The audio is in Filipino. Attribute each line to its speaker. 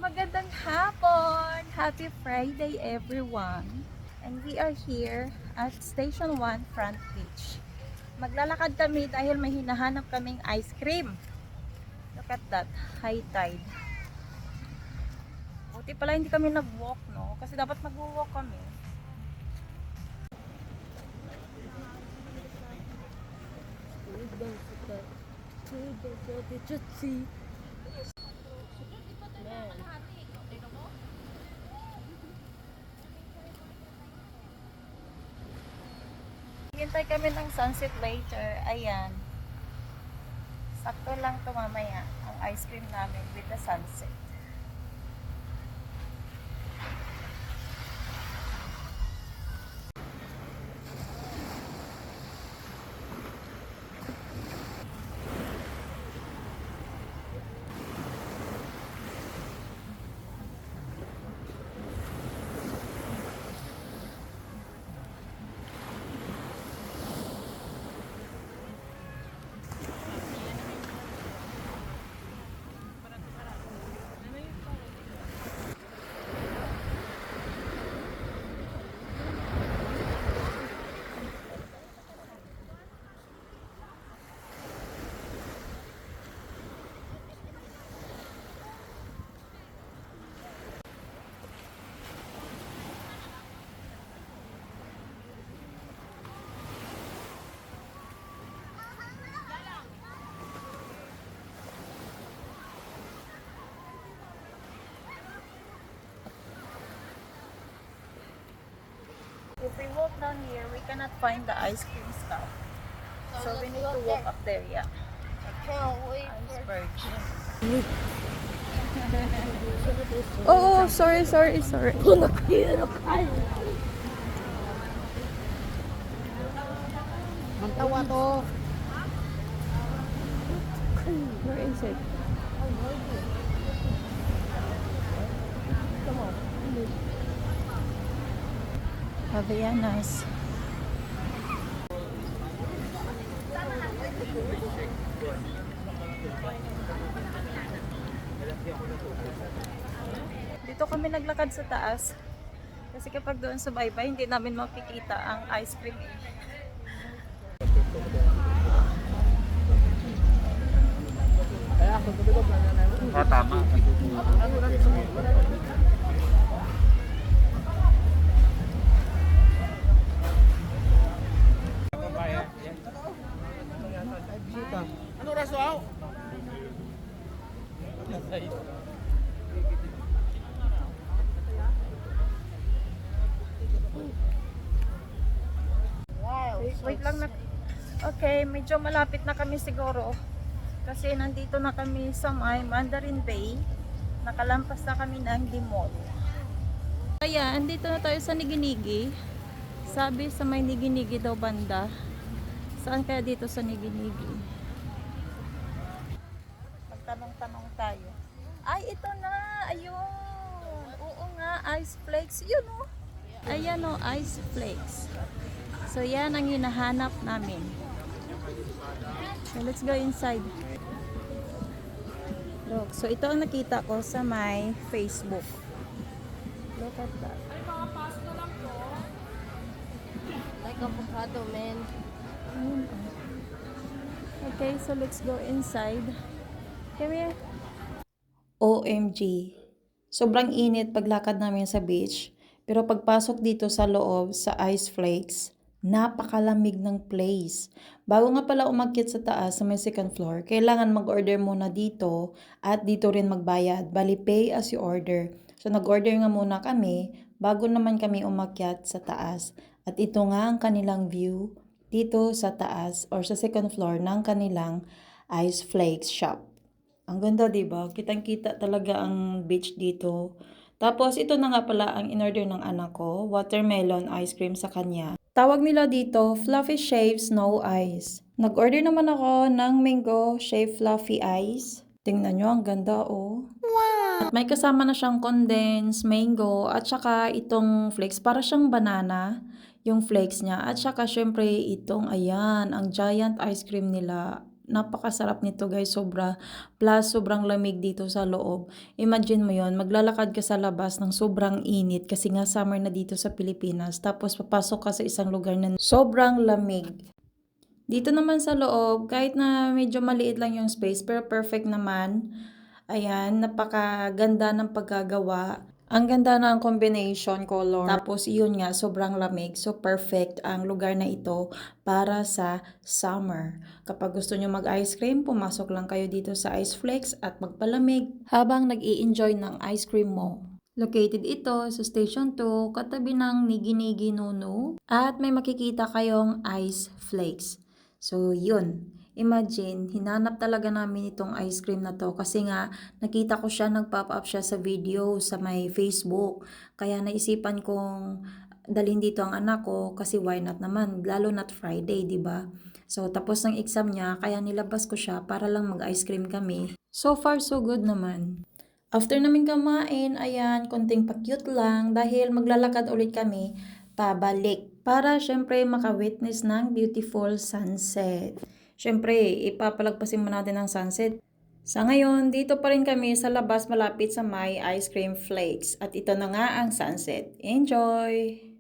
Speaker 1: Magandang hapon! Happy Friday everyone! And we are here at Station 1 Front Beach. Maglalakad kami dahil may hinahanap kaming ice cream. Look at that, high tide. Buti pala hindi kami nag-walk, no? Kasi dapat mag-walk kami. Hintay kami ng sunset later. Ayan. Sakto lang ito mamaya ang ice cream namin with the sunset. If we walk down here, we cannot find the ice cream stop. So we need to walk up there, yeah.
Speaker 2: I can't wait
Speaker 1: Iceberg.
Speaker 2: for
Speaker 1: Oh, sorry.
Speaker 2: Magtawa to.
Speaker 1: Where is it? Havaianas. Dito kami naglakad sa taas. Kasi kapag doon sa baybay, hindi namin makikita ang ice cream.
Speaker 3: Tama. Ano raso aw?
Speaker 1: Wait lang na. Okay, medyo malapit na kami siguro. Kasi nandito na kami sa may Mandarin Bay. Nakalampas na kami ng Dimol. Kaya, andito na tayo sa Niginigi. Sabi sa may Niginigi daw banda. Saan kaya dito sa Niginigi? Magtanong-tanong tayo. Ay, ito na! Ayun! Oo nga, ice flakes. Yun o. Ayan o, ice flakes. So, yan ang hinahanap namin. So, let's go inside. Look, so ito ang nakita ko sa my Facebook. Look at that.
Speaker 2: Like avocado, man.
Speaker 1: Ayun, oh. Okay, so let's go inside. Come here. OMG. Sobrang init paglakad namin sa beach. Pero pagpasok dito sa loob, sa Ice Flakes, napakalamig ng place. Bago nga pala umakyat sa taas sa may second floor, kailangan mag-order muna dito at dito rin magbayad. Bali, pay as you order. So, nag-order nga muna kami bago naman kami umakyat sa taas. At ito nga ang kanilang view dito sa taas or sa second floor ng kanilang Ice Flakes shop. Ang ganda, diba? Kitang-kita talaga ang beach dito. Tapos, ito na nga pala ang in-order ng anak ko, watermelon ice cream sa kanya. Tawag nila dito, Fluffy Shave Snow Ice. Nag-order naman ako ng mango shave fluffy ice. Tingnan nyo, ang ganda oh. Wow! At may kasama na siyang condensed mango at saka itong flakes. Para siyang banana, yung flakes niya. At saka syempre itong, ayan, ang giant ice cream nila. Napakasarap nito guys, sobra. Plus, sobrang lamig dito sa loob. Imagine mo yon, maglalakad ka sa labas ng sobrang init kasi nga summer na dito sa Pilipinas. Tapos papasok ka sa isang lugar na sobrang lamig. Dito naman sa loob, kahit na medyo maliit lang yung space, pero perfect naman. Ayan, napakaganda ng pagkagawa. Ang ganda ng combination color. Tapos yun nga, sobrang lamig. So perfect ang lugar na ito para sa summer. Kapag gusto nyo mag-ice cream, pumasok lang kayo dito sa Ice Flakes at magpalamig habang nag-i-enjoy ng ice cream mo. Located ito sa Station 2, katabi ng Nigi-Nigi Nunu, at may makikita kayong Ice Flakes. So yun, imagine, hinanap talaga namin itong ice cream na to kasi nga nakita ko siya, nag-pop up siya sa video sa may Facebook. Kaya naisipan kong dalhin dito ang anak ko kasi why not naman, lalo na't Friday, di ba? So tapos ng exam niya, kaya nilabas ko siya para lang mag-ice cream kami. So far so good naman. After namin kumain, ayan, konting pa-cute lang dahil maglalakad ulit kami pabalik para syempre maka-witness ng beautiful sunset. Syempre, ipapalagpasin mo natin ang sunset. Sa ngayon, dito pa rin kami sa labas malapit sa may ice cream flakes at ito na nga ang sunset. Enjoy!